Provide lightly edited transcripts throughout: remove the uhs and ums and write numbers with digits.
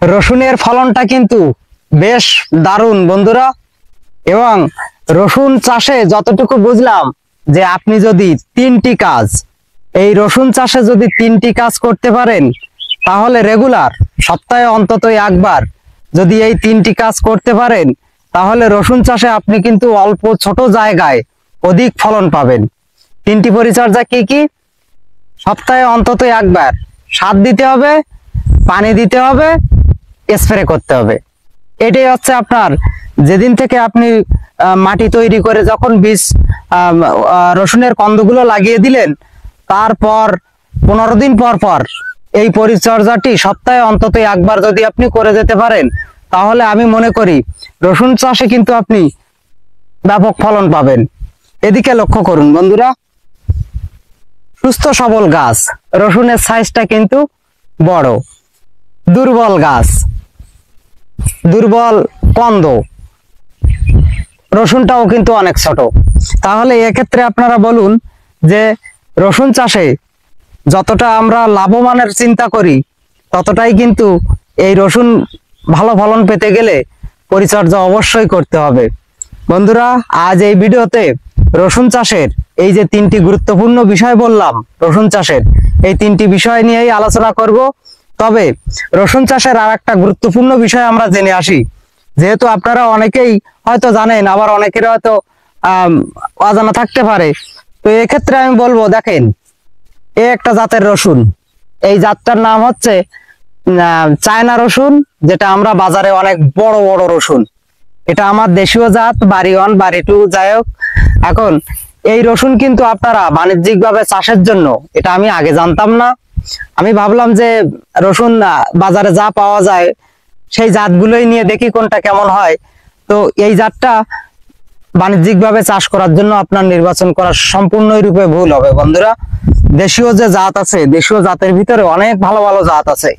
রসুনের ফলনটা কিন্তু বেশ দারুণ বন্ধুরা। এবং রসুন চাষে যতটুকু বুঝলাম যে আপনি যদি এই রসুন চাষে যদি 3টি কাজ করতে পারেন, তাহলে রেগুলার সপ্তাহে অন্তত একবার যদি এই 3টি কাজ করতে পারেন, তাহলে রসুন চাষে আপনি কিন্তু অল্প ছোট জায়গায় অধিক ফলন পাবেন। 3টি পরিচর্যা কি কি? সপ্তাহে অন্তত একবার সার দিতে হবে, পানি দিতে হবে, স্প্রে করতে হবে। এটাই হচ্ছে আপনার, যেদিন থেকে আপনি মাটি তৈরি করে যখন বীজ রসুনের কন্দগুলো লাগিয়ে দিলেন, তারপর 15 দিন পর পর এই পরিচর্যাটি সপ্তাহে অন্তত একবার যদি আপনি করে যেতে পারেন, তাহলে আমি মনে করি রসুন চাষে কিন্তু আপনি ব্যাপক ফলন পাবেন। এদিকে লক্ষ্য করুন বন্ধুরা, সুস্থ সবল গাছ, রসুনের সাইজটা কিন্তু বড়। দুর্বল গাছ, দুর্বল কন্দ, রসুনটাও কিন্তু অনেক ছোট। তাহলে এক্ষেত্রে আপনারা বলুন যে রসুন চাষে যতটা আমরা লাভবানের চিন্তা করি, ততটাই কিন্তু এই রসুন ভালো ফলন পেতে গেলে পরিচর্যা অবশ্যই করতে হবে। বন্ধুরা, আজ এই ভিডিওতে রসুন চাষের এই যে 3টি গুরুত্বপূর্ণ বিষয় বললাম, রসুন চাষের এই 3টি বিষয় নিয়েই আলোচনা করব। তবে রসুন চাষের আর একটা গুরুত্বপূর্ণ বিষয় আমরা জেনে আসি, যেহেতু আপনারা অনেকেই হয়তো জানেন, আবার অনেকের হয়তো অজানা থাকতে পারে। তো এক্ষেত্রে আমি বলবো, দেখেন, একটা জাতের রসুন, এই জাতটার নাম হচ্ছে চায়না রসুন, যেটা আমরা বাজারে অনেক বড় বড় রসুন। এটা আমার দেশীয় জাত, বাড়ি 1 বাড়ি 2 যাই হোক। এখন এই রসুন কিন্তু আপনারা বাণিজ্যিকভাবে চাষের জন্য, এটা আমি আগে জানতাম না। আমি ভাবলাম যে রসুন বাজারে যা পাওয়া যায় সেই জাতগুলোই নিয়ে দেখি কোনটা কেমন হয়। তো এই জাতটা বাণিজ্যিকভাবে চাষ করার জন্য আপনার নির্বাচন করা সম্পূর্ণরূপে ভুল হবে বন্ধুরা। দেশীয় যে জাত আছে, দেশীয় জাতের ভিতরে অনেক ভালো ভালো জাত আছে।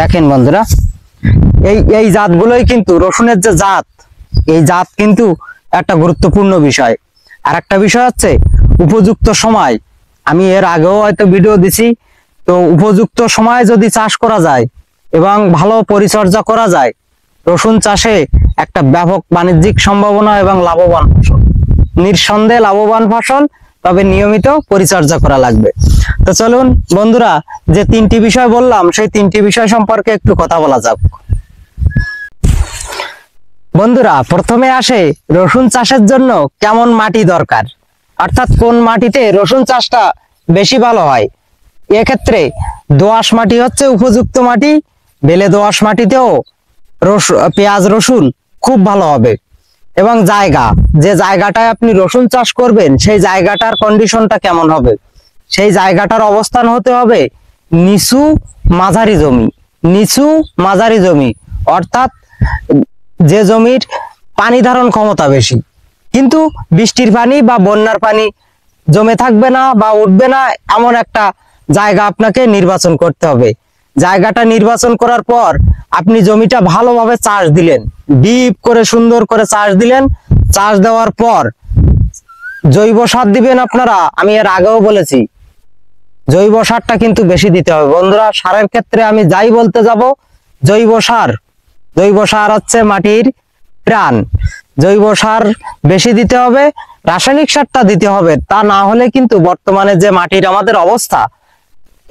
দেখেন বন্ধুরা, এই জাতগুলোই কিন্তু রসুনের যে জাত, এই জাত কিন্তু একটা গুরুত্বপূর্ণ বিষয়। আর একটা বিষয় হচ্ছে উপযুক্ত সময়। আমি এর আগেও হয়তো ভিডিও দিছি। তো উপযুক্ত সময়ে যদি চাষ করা যায় এবং ভালো পরিচর্যা করা যায়, রসুন চাষে একটা ব্যাপক বাণিজ্যিক সম্ভাবনা এবং লাভবান ফসল, নিঃসন্দেহে লাভবান ফসল। তবে নিয়মিত পরিচর্যা করা লাগবে। তো চলুন বন্ধুরা, যে 3টি বিষয় বললাম, সেই 3টি বিষয় সম্পর্কে একটু কথা বলা যাক। বন্ধুরা, প্রথমে আসে রসুন চাষের জন্য কেমন মাটি দরকার, অর্থাৎ কোন মাটিতে রসুন চাষটা বেশি ভালো হয়। এক্ষেত্রে দোআঁশ মাটি হচ্ছে উপযুক্ত মাটি। বেলে দোআঁশ মাটিতেও পেঁয়াজ রসুন খুব ভালো হবে। এবং যে জায়গাটায় আপনি রসুন চাষ করবেন, সেই জায়গাটার কন্ডিশনটা কেমন হবে, সেই জায়গাটার অবস্থান হতে হবে নিচু মাঝারি জমি। নিচু মাঝারি জমি অর্থাৎ যে জমির পানি ধারণ ক্ষমতা বেশি, কিন্তু বৃষ্টির পানি বা বন্যার পানি জমে থাকবে না বা উঠবে না, এমন একটা জায়গা আপনাকে নির্বাচন করতে হবে। জায়গাটা নির্বাচন করার পর আপনি জমিটা ভালোভাবে চাষ দিলেন, ডিপ করে সুন্দর করে চাষ দিলেন। চাষ দেওয়ার পর জৈব সার দিবেন আপনারা। আমি এর আগেও বলেছি, জৈব সারটা কিন্তু বেশি দিতে হবে বন্ধুরা। সারের ক্ষেত্রে আমি যাই বলতে যাব, জৈব সার হচ্ছে মাটির প্রাণ। জৈব সার বেশি দিতে হবে, রাসায়নিক সারটা দিতে হবে। তা না হলে কিন্তু বর্তমানে যে মাটির আমাদের অবস্থা,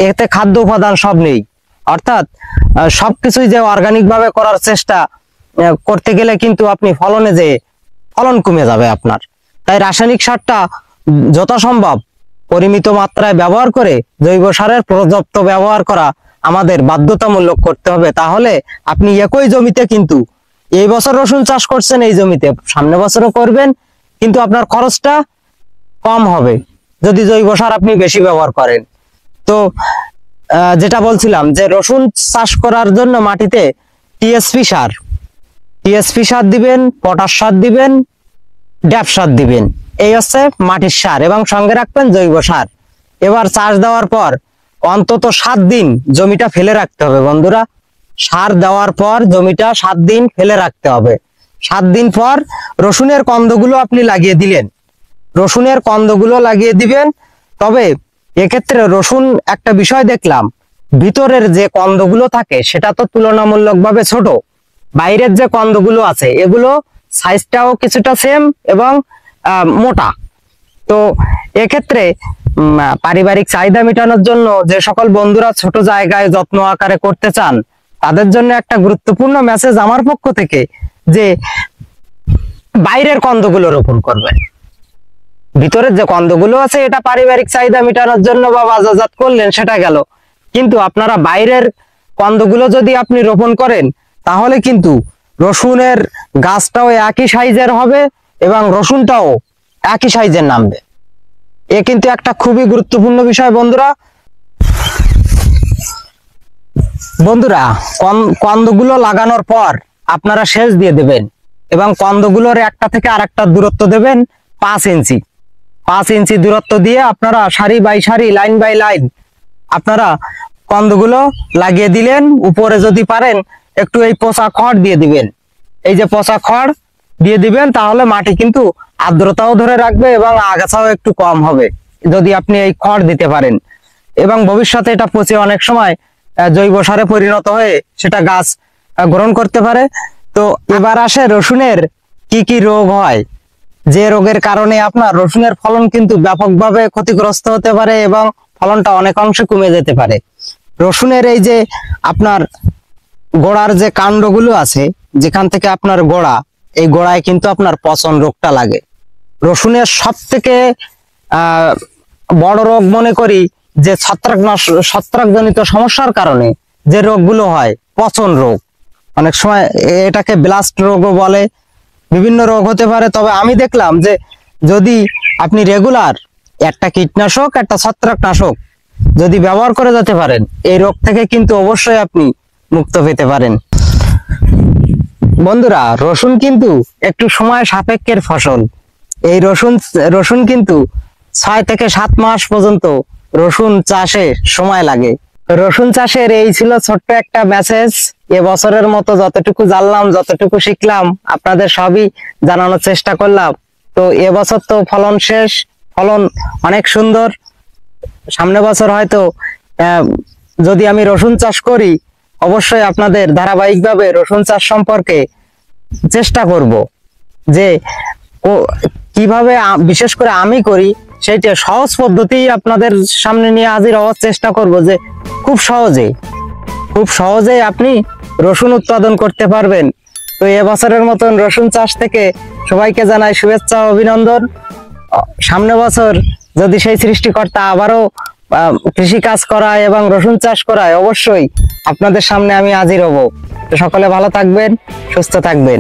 এতে খাদ্য উপাদান সব নেই। অর্থাৎ সবকিছুই যে অর্গানিক ভাবে করার চেষ্টা করতে গেলে কিন্তু আপনি ফলন কমে যাবে আপনার। তাই রাসায়নিক সারটা যথাসম্ভব পরিমিত মাত্রায় ব্যবহার করে জৈব সারের পর্যাপ্ত ব্যবহার করা আমাদের বাধ্যতামূলক করতে হবে। তাহলে আপনি একই জমিতে, কিন্তু এই বছর রসুন চাষ করছেন এই জমিতে, সামনে বছরও করবেন, কিন্তু আপনার খরচটা কম হবে যদি জৈব সার আপনি বেশি ব্যবহার করেন। তো যেটা বলছিলাম, যে রসুন চাষ করার জন্য মাটিতে টিএসপি সার দিবেন, পটাশ সার দিবেন, ড্যাপ সার দিবেন। এই হচ্ছে মাটির সার, এবং সঙ্গে রাখবেন জৈব সার। এবার চাষ দেওয়ার পর অন্তত 7 দিন জমিটা ফেলে রাখতে হবে বন্ধুরা। সার দেওয়ার পর জমিটা 7 দিন ফেলে রাখতে হবে। 7 দিন পর রসুনের কন্দগুলো আপনি লাগিয়ে দিলেন, রসুনের কন্দগুলো লাগিয়ে দিবেন। তবে এক্ষেত্রে রসুন একটা বিষয় দেখলাম, ভিতরের যে কন্দগুলো থাকে সেটা তো তুলনামূলকভাবে ছোট, বাইরের যে কন্দগুলো আছে এগুলো সাইজটাও কিছুটা সেম এবং মোটা। তো এক্ষেত্রে পারিবারিক চাহিদা মেটানোর জন্য যে সকল বন্ধুরা ছোট জায়গায় যত্ন আকারে করতে চান তাদের জন্য একটা গুরুত্বপূর্ণ মেসেজ আমার পক্ষ থেকে, যে বাইরের কন্দগুলো রোপণ করবেন। ভিতরের যে কন্দগুলো আছে এটা পারিবারিক চাহিদা মেটানোর জন্য বা বাজারজাত করলেন সেটা গেল, কিন্তু আপনারা বাইরের কন্দগুলো যদি আপনি রোপণ করেন তাহলে কিন্তু রসুনের গাছটাও একই সাইজের হবে এবং রসুনটাও একই সাইজের নামবে। এ কিন্তু একটা খুবই গুরুত্বপূর্ণ বিষয় বন্ধুরা। বন্ধুরা, কন্দগুলো লাগানোর পর আপনারা সেচ দিয়ে দেবেন এবং কন্দগুলোর একটা থেকে আরেকটা দূরত্ব দেবেন 5 ইঞ্চি। 5 ইঞ্চি দূরত্ব দিয়ে আপনারা সারি বাই সারি, লাইন বাই লাইন আপনারা কন্দগুলো লাগিয়ে দিলেন। উপরে যদি পারেন একটু এই পচা খড় দিয়ে দিবেন, এই যে পচা খড় দিয়ে দিবেন, তাহলে মাটি কিন্তু আর্দ্রতাও ধরে রাখবে এবং আগাছাও একটু কম হবে যদি আপনি এই খড় দিতে পারেন। এবং ভবিষ্যতে এটা পচে অনেক সময় জৈব সারে পরিণত হয়ে সেটা গাছ গ্রহণ করতে পারে। তো এবার আসে রসুনের কি কি রোগ হয়, যে রোগের কারণে আপনার রসুনের ফলন কিন্তু ব্যাপকভাবে ক্ষতিগ্রস্ত হতে পারে এবং ফলনটা অনেক অংশে কমে যেতে পারে। রসুনের এই যে আপনার গোড়ার যে কাণ্ডগুলো আছে, যেখান থেকে আপনার গোড়া, এই গোড়ায় কিন্তু আপনার পচন রোগটা লাগে। রসুনের সব থেকে বড় রোগ মনে করি যে ছত্রাকজনিত সমস্যার কারণে যে রোগগুলো হয়, পচন রোগ, অনেক সময় এটাকে ব্লাস্ট রোগও বলে, বিভিন্ন রোগ হতে পারে। তবে আমি দেখলাম যে যদি আপনি রেগুলার একটা কীটনাশক, একটা ছত্রাকনাশক যদি ব্যবহার করে যেতে পারেন, এই রোগ থেকে কিন্তু অবশ্যই আপনি মুক্ত পেতে পারেন। বন্ধুরা, রসুন কিন্তু একটু সময় সাপেক্ষের ফসল। এই রসুন কিন্তু 6 থেকে 7 মাস পর্যন্ত রসুন চাষে সময় লাগে। রসুন চাষের এই ছিল ছোট্ট একটা মেসেজ। এবছরের মতো যতটুকু জানলাম, যতটুকু শিখলাম, আপনাদের সবই জানানোর চেষ্টা করলাম। তো এবছর তো ফলন শেষ, ফলন অনেক সুন্দর। সামনে বছর হয়তো যদি আমি রসুন চাষ করি, অবশ্যই আপনাদের ধারাবাহিকভাবে রসুন চাষ সম্পর্কে চেষ্টা করব, যে কিভাবে বিশেষ করে আমি করি সেইটা সহজ পদ্ধতি আপনাদের সামনে নিয়ে হাজির হওয়ার চেষ্টা করব, যে খুব সহজেই আপনি রসুন উৎপাদন করতে পারবেন। তো এবছরের মতন রসুন চাষ থেকে সবাইকে জানাই শুভেচ্ছা ও অভিনন্দন। সামনে বছর যদি সেই সৃষ্টিকর্তা আবারও কৃষি কাজ করায় এবং রসুন চাষ করায়, অবশ্যই আপনাদের সামনে আমি হাজির হব। তো সকলে ভালো থাকবেন, সুস্থ থাকবেন।